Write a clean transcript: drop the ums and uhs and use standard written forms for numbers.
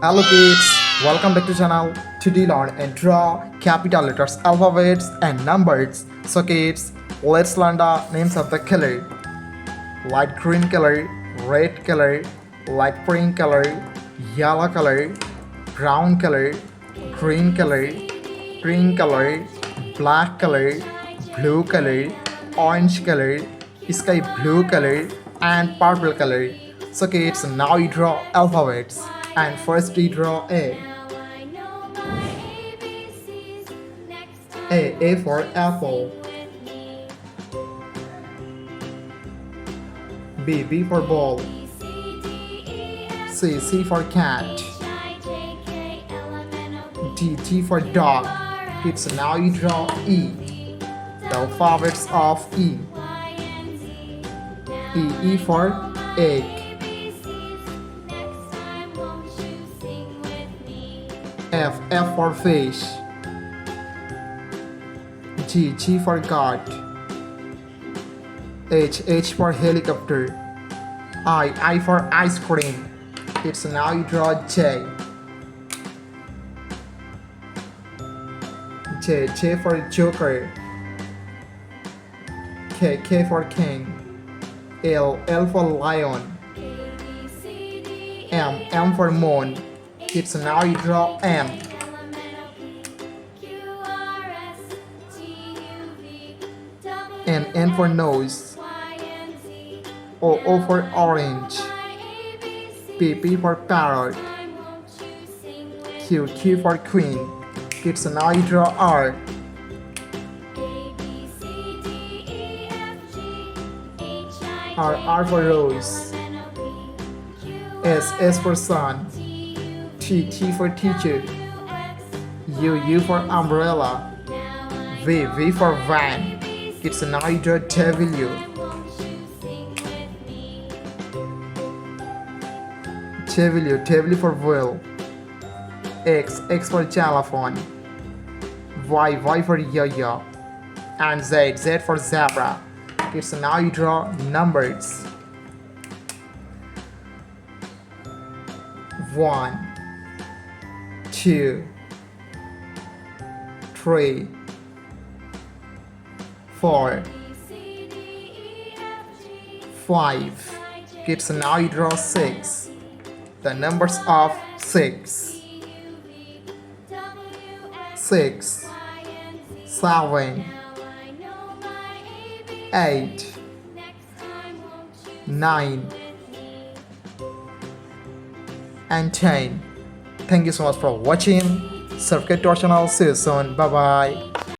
Hello kids, welcome back to channel. Today learn and draw capital letters, alphabets and numbers. So kids, let's learn the names of the color. Light green color, red color, light pink color, yellow color, brown color, green color, green color, black color, blue color, orange color, sky blue color and purple color. So kids, now you draw alphabets and first we draw A. A for apple. B for ball. C for cat. D for dog. Kids, now you draw E. The alphabets of E. E for egg. F for fish. G for goat. H for helicopter. I for ice cream. It's now you draw J. J for joker. K for king. L for lion. M for moon. It's now you draw M. N for nose. O for orange. P for parrot. Q for queen. It's now you draw R. R for rose. S for sun. T for teacher. U for umbrella. V for van. It's now you draw W. W for wheel. X for xylophone. Y for yo-yo. And Z for zebra. It's now you draw numbers. 1 2 3 4 5. Kids, now you draw 6. The numbers of 6. 6 7 8 9 and 10. Thank you so much for watching. Subscribe to our channel. See you soon. Bye bye.